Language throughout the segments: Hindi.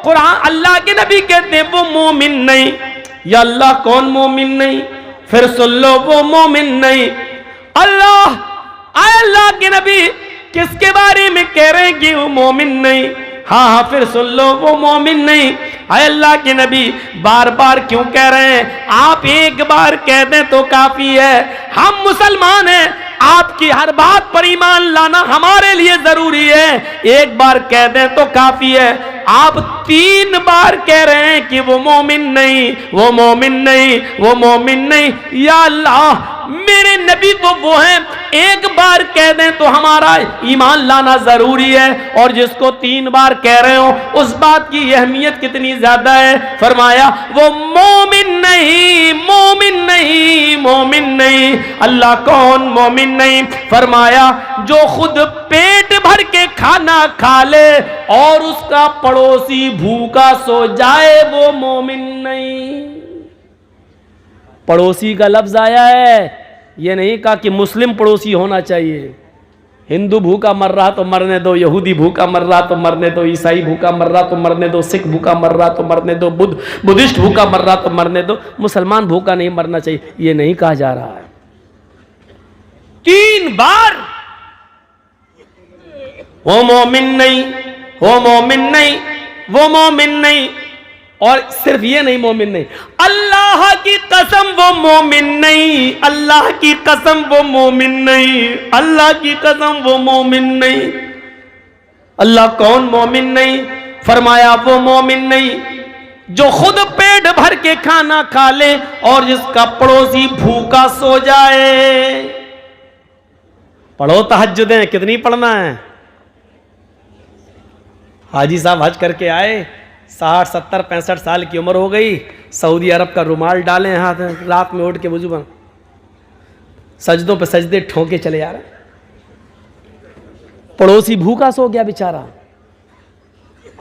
कुरान अल्लाह के नबी कहते हैं वो मोमिन नहीं। या अल्लाह कौन मोमिन नहीं? फिर सुन लो वो मोमिन नहीं। अल्लाह के नबी किसके बारे में कह रहे हैं कि वो मोमिन नहीं? हाँ, फिर सुन लो वो मोमिन नहीं। अल्लाह के नबी बार बार क्यों कह रहे हैं? आप एक बार कह दें तो काफी है। हम मुसलमान हैं, आपकी हर बात पर ईमान लाना हमारे लिए जरूरी है। एक बार कह दें तो काफी है। आप 3 बार कह रहे हैं कि वो मोमिन नहीं, वो मोमिन नहीं, वो मोमिन नहीं। या अल्लाह, मेरे नबी तो वो हैं, एक बार कह दें तो हमारा ईमान लाना जरूरी है, और जिसको 3 बार कह रहे हो उस बात की अहमियत कितनी ज्यादा है। फरमाया वो मोमिन नहीं, मोमिन नहीं, मोमिन नहीं। अल्लाह कौन मोमिन नहीं? फरमाया जो खुद पेट भर के खाना खा ले और उसका पड़ोसी भूखा सो जाए, वो मोमिन नहीं। पड़ोसी का लफ्ज आया है, ये नहीं कहा कि मुस्लिम पड़ोसी होना चाहिए। हिंदू भूखा मर रहा तो मरने दो, यहूदी भूखा मर रहा तो मरने दो, ईसाई भूखा मर रहा तो मरने दो, सिख भूखा मर रहा तो मरने दो, बुद्धिस्ट भूखा मर रहा तो मरने दो, मुसलमान भूखा नहीं मरना चाहिए, ये नहीं कहा जा रहा है। 3 बार वो मोमिन नहीं, वो मोमिन नहीं, वो मोमिन नहीं। और सिर्फ ये नहीं, मोमिन नहीं, अल्लाह की कसम वो मोमिन नहीं, अल्लाह की कसम वो मोमिन नहीं, अल्लाह की कसम वो मोमिन नहीं। अल्लाह कौन मोमिन नहीं? फरमाया वो मोमिन नहीं जो खुद पेट भर के खाना खा ले और जिसका पड़ोसी भूखा सो जाए। पढ़ो तहज्जुदें, कितनी पढ़ना है? हाजी साहब हज करके आए, 60, 70, 65 साल की उम्र हो गई, सऊदी अरब का रुमाल डाले हाथ, रात में उठ के वुजू बन, सजदों पे सजदे ठोके चले जा रहे। पड़ोसी भूखा सो गया बेचारा।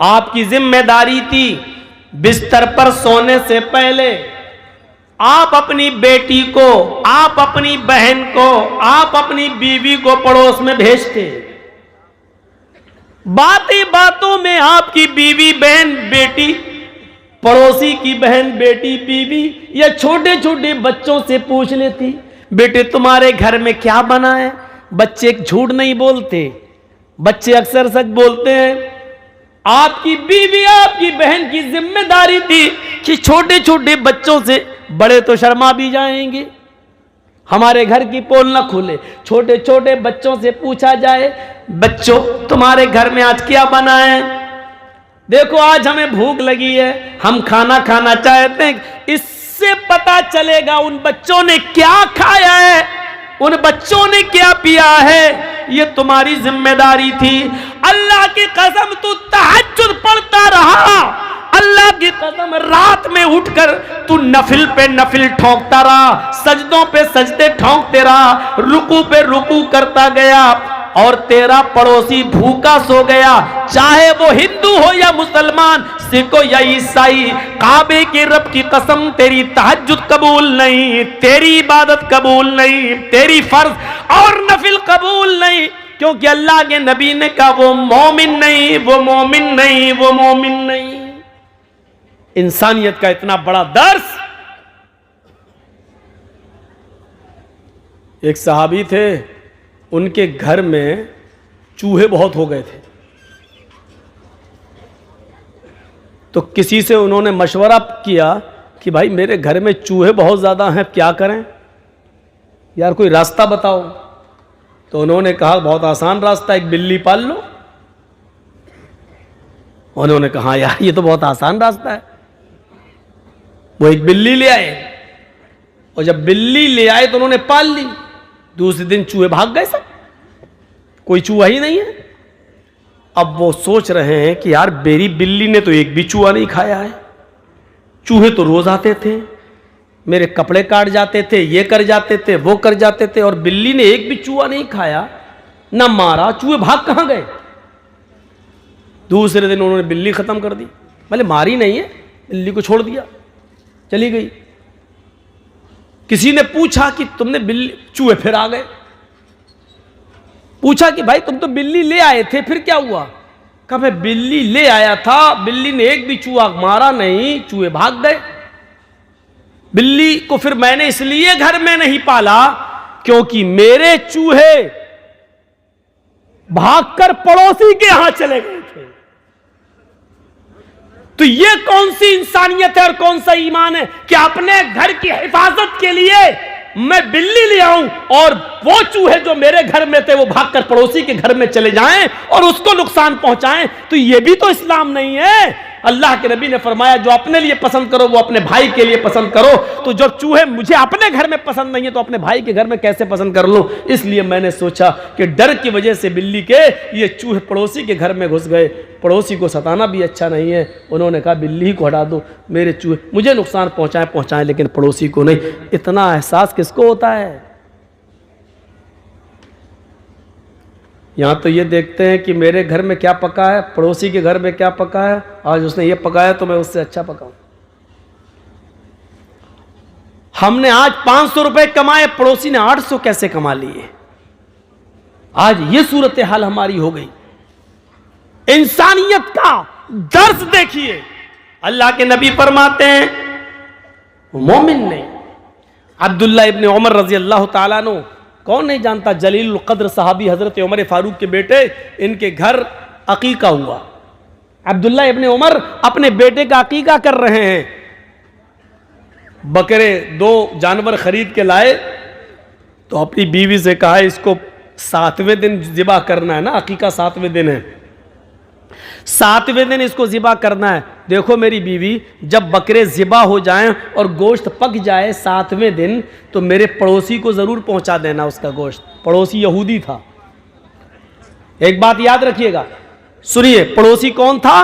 आपकी जिम्मेदारी थी बिस्तर पर सोने से पहले आप अपनी बेटी को, आप अपनी बहन को, आप अपनी बीवी को पड़ोस में भेजते। बातें बातों में आपकी बीवी, बहन, बेटी, पड़ोसी की बहन, बेटी, बीवी या छोटे छोटे बच्चों से पूछ लेती, बेटे तुम्हारे घर में क्या बना है? बच्चे झूठ नहीं बोलते, बच्चे अक्सर सच बोलते हैं। आपकी बीवी, आपकी बहन की जिम्मेदारी थी कि छोटे छोटे बच्चों से, बड़े तो शर्मा भी जाएंगे, हमारे घर की पोल न खुले, छोटे छोटे बच्चों से पूछा जाए, बच्चों तुम्हारे घर में आज क्या बना है? देखो आज हमें भूख लगी है, हम खाना खाना चाहते हैं। इससे पता चलेगा उन बच्चों ने क्या खाया है, उन बच्चों ने क्या पिया है। ये तुम्हारी जिम्मेदारी थी। अल्लाह की कसम तू तहज्जुद पढ़ता रहा, अल्लाह की कसम रात में उठकर तू नफिल पे नफिल ठोंकता रहा, सजदों पे सजदे ठोंकते रहा, रुकू पे रुकू करता गया, और तेरा पड़ोसी भूखा सो गया, चाहे वो हिंदू हो या मुसलमान, सिख हो या ईसाई। काबे के रब की कसम तेरी तहज्जुद कबूल नहीं, तेरी इबादत कबूल नहीं, तेरी फर्ज और नफिल कबूल नहीं, क्योंकि अल्लाह के नबी ने कहा वो मोमिन नहीं, वो मोमिन नहीं, वो मोमिन नहीं। इंसानियत का इतना बड़ा दर्स। एक सहाबी थे, उनके घर में चूहे बहुत हो गए थे, तो किसी से उन्होंने मशवरा किया कि भाई मेरे घर में चूहे बहुत ज़्यादा हैं, क्या करें यार, कोई रास्ता बताओ। तो उन्होंने कहा बहुत आसान रास्ता, एक बिल्ली पाल लो। उन्होंने कहा यार ये तो बहुत आसान रास्ता है। वो एक बिल्ली ले आए, और जब बिल्ली ले आए तो उन्होंने पाल ली। दूसरे दिन चूहे भाग गए सब, कोई चूहा ही नहीं है। अब वो सोच रहे हैं कि यार मेरी बिल्ली ने तो एक भी चूहा नहीं खाया है, चूहे तो रोज आते थे, मेरे कपड़े काट जाते थे, ये कर जाते थे, वो कर जाते थे, और बिल्ली ने एक भी चूहा नहीं खाया, ना मारा, चूहे भाग कहां गए। दूसरे दिन उन्होंने बिल्ली खत्म कर दी, भले मारी नहीं है, बिल्ली को छोड़ दिया, चली गई। किसी ने पूछा कि तुमने बिल्ली, चूहे फिर आ गए। पूछा कि भाई तुम तो बिल्ली ले आए थे, फिर क्या हुआ? कहा मैं बिल्ली ले आया था, बिल्ली ने एक भी चूहा मारा नहीं, चूहे भाग गए। बिल्ली को फिर मैंने इसलिए घर में नहीं पाला क्योंकि मेरे चूहे भागकर पड़ोसी के यहां चले गए थे। तो ये कौन सी इंसानियत है और कौन सा ईमान है कि अपने घर की हिफाजत के लिए मैं बिल्ली ले आऊं और वो चूहे जो मेरे घर में थे वो भागकर पड़ोसी के घर में चले जाएं और उसको नुकसान पहुंचाएं। तो ये भी तो इस्लाम नहीं है। अल्लाह के नबी ने फरमाया जो अपने लिए पसंद करो वो अपने भाई के लिए पसंद करो। तो जब चूहे मुझे अपने घर में पसंद नहीं है तो अपने भाई के घर में कैसे पसंद कर लूं। इसलिए मैंने सोचा कि डर की वजह से बिल्ली के ये चूहे पड़ोसी के घर में घुस गए। पड़ोसी को सताना भी अच्छा नहीं है। उन्होंने कहा बिल्ली को हटा दो, मेरे चूहे मुझे नुकसान पहुंचाएं लेकिन पड़ोसी को नहीं। इतना एहसास किसको होता है। यहां तो ये देखते हैं कि मेरे घर में क्या पका है, पड़ोसी के घर में क्या पका है, आज उसने ये पकाया तो मैं उससे अच्छा पकाऊं। हमने आज 500 रुपए कमाए, पड़ोसी ने 800 कैसे कमा लिए। आज ये सूरत हाल हमारी हो गई। इंसानियत का दर्द देखिए। अल्लाह के नबी फरमाते हैं मोमिन नहीं। अब्दुल्ला इब्ने उमर रजी अल्लाह ताला अन्हु, कौन नहीं जानता, जलील कद्र सहाबी हजरत उमर फारूक के बेटे, इनके घर अकीका हुआ। अब्दुल्ला इब्ने उमर अपने बेटे का अकीका कर रहे हैं। बकरे 2 जानवर खरीद के लाए तो अपनी बीवी से कहा इसको 7वें दिन ज़िबा करना है ना, अकीका 7वें दिन है, 7वें दिन इसको ज़िबा करना है। देखो मेरी बीवी, जब बकरे ज़िबा हो जाएं और गोश्त पक जाए 7वें दिन तो मेरे पड़ोसी को ज़रूर पहुंचा देना उसका गोश्त। पड़ोसी यहूदी था। एक बात याद रखिएगा, सुनिए, पड़ोसी कौन था?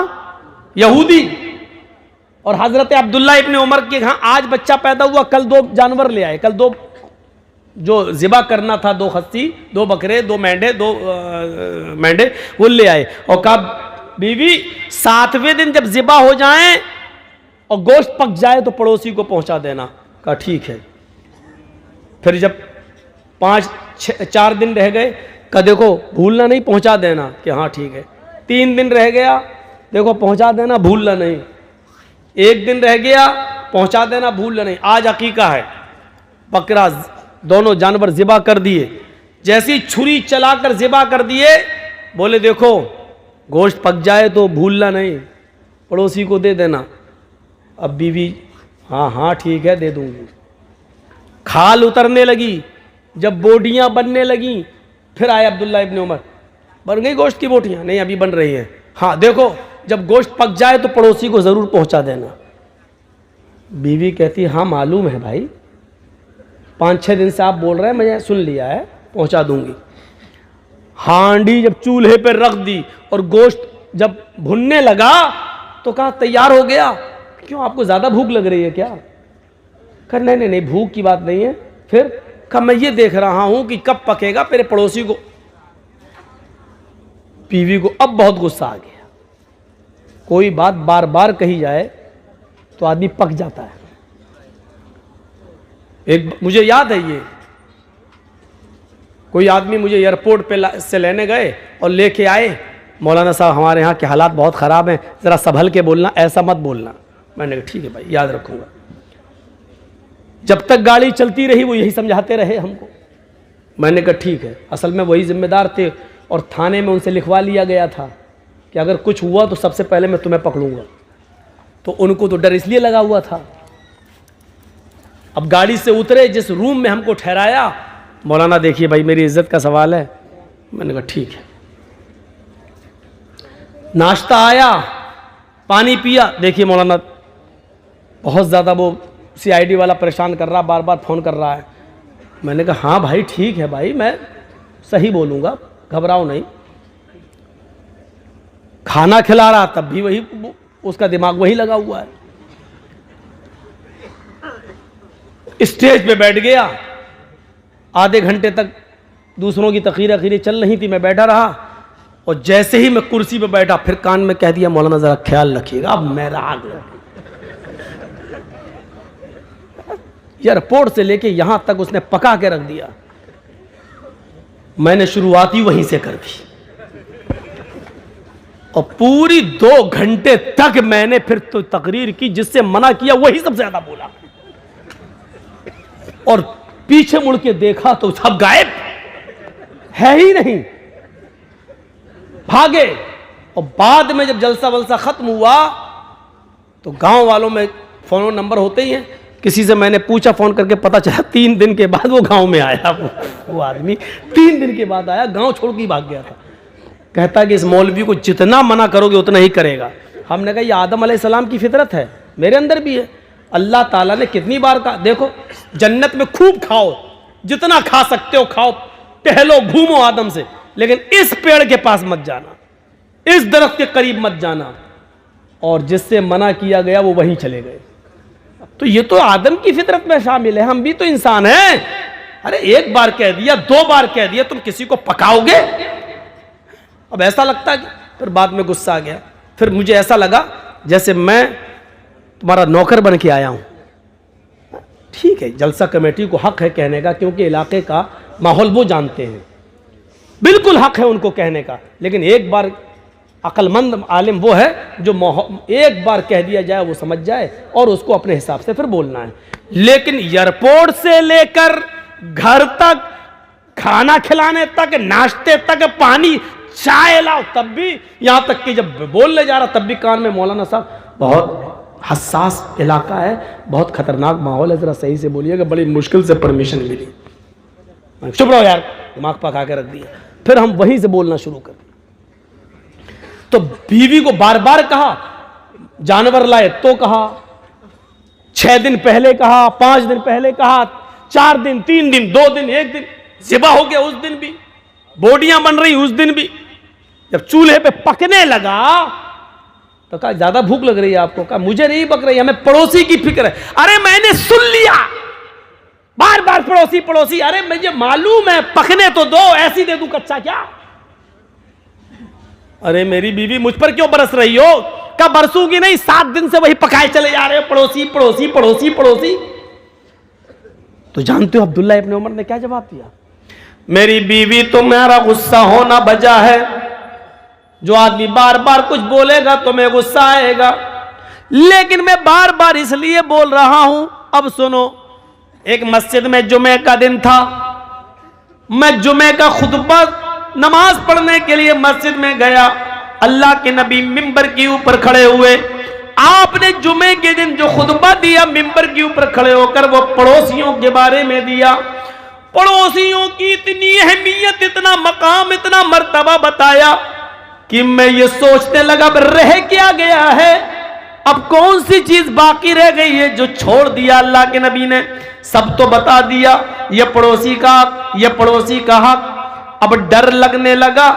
यहूदी। और हज़रत अब्दुल्ला इब्ने उमर के यहाँ आज बच्चा पैदा हुआ, कल 2 जानवर ले आए, कल 2 जो ज़िबा करना था, 2 खस्सी, 2 बकरे, 2 मेंढे, 2 मेंढे वो ले आए और कहा बीवी 7वें दिन जब ज़िबा हो जाए और गोश्त पक जाए तो पड़ोसी को पहुंचा देना। कहा ठीक है। फिर जब 4 दिन रह गए, कहा देखो भूलना नहीं, पहुंचा देना। कि हाँ ठीक है। 3 दिन रह गया, देखो पहुंचा देना, भूलना नहीं। 1 दिन रह गया, पहुंचा देना, भूलना नहीं। आज अकीका है, बकरा दोनों जानवर ज़िबा कर दिए। जैसी छुरी चलाकर ज़िबा कर दिए, बोले देखो गोश्त पक जाए तो भूलना नहीं, पड़ोसी को दे देना। अब बीवी हाँ हाँ ठीक है दे दूंगी। खाल उतरने लगी, जब बोटियां बनने लगी, फिर आए अब्दुल्ला इब्ने उमर, बन गई गोश्त की बोटियां? नहीं अभी बन रही हैं। हाँ देखो जब गोश्त पक जाए तो पड़ोसी को ज़रूर पहुंचा देना। बीवी कहती हाँ मालूम है भाई, 5-6 दिन से आप बोल रहे हैं, मैंने सुन लिया है, पहुंचा दूंगी। हांडी जब चूल्हे पर रख दी और गोश्त जब भुनने लगा तो कहा तैयार हो गया। क्यों, आपको ज़्यादा भूख लग रही है क्या? कहा नहीं नहीं भूख की बात नहीं है। फिर कहा मैं ये देख रहा हूं कि कब पकेगा, मेरे पड़ोसी को। बीवी को अब बहुत गुस्सा आ गया। कोई बात बार बार कही जाए तो आदमी पक जाता है। एक मुझे याद है, ये कोई आदमी मुझे एयरपोर्ट पे से लेने गए और लेके आए, मौलाना साहब हमारे यहाँ के हालात बहुत ख़राब हैं, ज़रा संभल के बोलना, ऐसा मत बोलना। मैंने कहा ठीक है भाई, याद रखूँगा। जब तक गाड़ी चलती रही वो यही समझाते रहे हमको। मैंने कहा ठीक है। असल में वही जिम्मेदार थे और थाने में उनसे लिखवा लिया गया था कि अगर कुछ हुआ तो सबसे पहले मैं तुम्हें पकड़ूंगा। तो उनको तो डर इसलिए लगा हुआ था। अब गाड़ी से उतरे, जिस रूम में हमको ठहराया, मौलाना देखिए भाई मेरी इज्जत का सवाल है। मैंने कहा ठीक है। नाश्ता आया, पानी पिया, देखिए मौलाना बहुत ज़्यादा वो CID वाला परेशान कर रहा, बार बार फ़ोन कर रहा है। मैंने कहा हाँ भाई ठीक है भाई, मैं सही बोलूँगा, घबराओ नहीं। खाना खिला रहा तब भी वही, उसका दिमाग वही लगा हुआ है। स्टेज पे बैठ गया, आधे घंटे तक दूसरों की तकीर चल रही थी, मैं बैठा रहा और जैसे ही मैं कुर्सी पे बैठा फिर कान में कह दिया मौलाना ज़रा ख्याल रखिएगा। अब मेरा आग लग, एयरपोर्ट से लेके यहां तक उसने पका के रख दिया। मैंने शुरुआत ही वहीं से कर दी। और पूरी 2 घंटे तक मैंने फिर तो तकरीर की, जिससे मना किया वही सबसे ज्यादा बोला। और पीछे मुड़ के देखा तो सब गायब, है ही नहीं, भागे। और बाद में जब जलसा वलसा खत्म हुआ तो गांव वालों में फोन नंबर होते ही हैं, किसी से मैंने पूछा फोन करके, पता चला 3 दिन के बाद वो गांव में आया। वो आदमी 3 दिन के बाद आया, गांव छोड़ के ही भाग गया था। कहता कि इस मौलवी को जितना मना करोगे उतना ही करेगा। हमने कहा ये आदम अलैहिस्सलाम की फितरत है, मेरे अंदर भी है। अल्लाह ताला ने कितनी बार कहा, देखो जन्नत में खूब खाओ, जितना खा सकते हो खाओ, टहलो घूमो आदम से, लेकिन इस पेड़ के पास मत जाना, इस दरख्त के करीब मत जाना। और जिससे मना किया गया वो वहीं चले गए। तो ये तो आदम की फितरत में शामिल है, हम भी तो इंसान हैं। अरे एक बार कह दिया, 2 बार कह दिया, तुम किसी को पकाओगे? अब ऐसा लगता है कि फिर बाद में गुस्सा आ गया। फिर मुझे ऐसा लगा जैसे मैं तुम्हारा नौकर बन के आया हूं। ठीक है, जलसा कमेटी को हक है कहने का, क्योंकि इलाके का माहौल वो जानते हैं, बिल्कुल हक है उनको कहने का। लेकिन एक बार अक्लमंद आलिम वो है जो एक बार कह दिया जाए वो समझ जाए और उसको अपने हिसाब से फिर बोलना है। लेकिन एयरपोर्ट से लेकर घर तक, खाना खिलाने तक, नाश्ते तक, पानी चाय लाओ, तब भी, यहां तक कि जब बोलने जा रहा तब भी कान में, मौलाना साहब बहुत हसास इलाका है, बहुत खतरनाक माहौल है, जरा सही से बोलिएगा, बड़ी मुश्किल से परमिशन मिली। चुप रहो यार, दिमाग पका के रख दिया। फिर हम वहीं से बोलना शुरू कर। तो बीवी को बार बार कहा, जानवर लाए तो कहा, 6 दिन पहले कहा, 5 दिन पहले कहा, 4 दिन, 3 दिन, 2 दिन, 1 दिन, ज़िबा हो गया उस दिन भी, बोटियां बन रही उस दिन भी। जब चूल्हे पे पकने लगा तो कहा ज्यादा भूख लग रही है आपको? कहा मुझे नहीं पक रही, हमें पड़ोसी की फिक्र है। अरे मैंने सुन लिया, बार बार पड़ोसी पड़ोसी। अरे मुझे मालूम है, पकने तो दो, ऐसी दे दूं कच्चा क्या? अरे मेरी बीवी मुझ पर क्यों बरस रही हो? क्या बरसूंगी नहीं, 7 दिन से वही पकाए चले जा रहे हो, पड़ोसी पड़ोसी पड़ोसी पड़ोसी। तो जानते हो अब्दुल्ला इब्न उमर ने क्या जवाब दिया? मेरी बीवी तो मेरा गुस्सा होना बजा है, जो आदमी बार बार कुछ बोलेगा तो मैं गुस्सा आएगा, लेकिन मैं बार बार इसलिए बोल रहा हूं। अब सुनो, एक मस्जिद में जुमे का दिन था, मैं जुमे का खुतबा नमाज पढ़ने के लिए मस्जिद में गया। अल्लाह के नबी मिंबर के ऊपर खड़े हुए, आपने जुमे के दिन जो खुतबा दिया मिंबर के ऊपर खड़े होकर, वो पड़ोसियों के बारे में दिया। पड़ोसियों की इतनी अहमियत, इतना मकाम, इतना मर्तबा बताया कि मैं ये सोचने लगा अब रह क्या गया है, अब कौन सी चीज बाकी रह गई है जो छोड़ दिया अल्लाह के नबी ने? सब तो बता दिया, ये पड़ोसी का हक, ये पड़ोसी का हक। अब डर लगने लगा,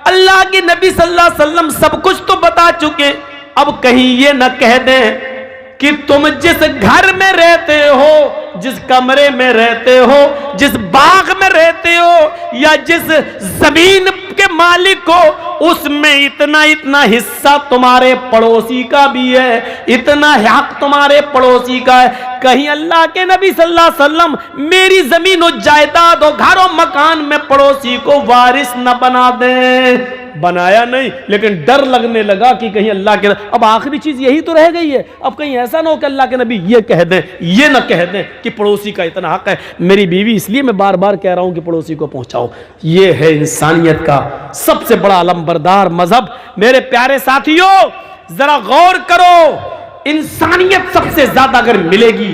अल्लाह के नबी सल्लल्लाहु अलैहि वसल्लम सब कुछ तो बता चुके, अब कहीं ये न कह दें कि तुम जिस घर में रहते हो, जिस कमरे में रहते हो, जिस बाग में रहते हो, या जिस जमीन के मालिक हो, उसमें इतना इतना हिस्सा तुम्हारे पड़ोसी का भी है, इतना हक तुम्हारे पड़ोसी का है। कहीं अल्लाह के नबी सल्लल्लाहु अलैहि वसल्लम मेरी जमीन और जायदाद और घर और मकान में पड़ोसी को वारिस न बना दें। बनाया नहीं, लेकिन डर लगने लगा कि कहीं अल्लाह के, अब आखिरी चीज यही तो रह गई है, अब कहीं ऐसा ना हो कि अल्लाह के नबी ये कह दें, ये ना कह दें कि पड़ोसी का इतना हक है। मेरी बीवी, इसलिए मैं बार बार कह रहा हूं कि पड़ोसी को पहुंचाओ। ये है इंसानियत का सबसे बड़ा अलमबरदार मजहब। मेरे प्यारे साथियों, जरा गौर करो, इंसानियत सबसे ज्यादा अगर मिलेगी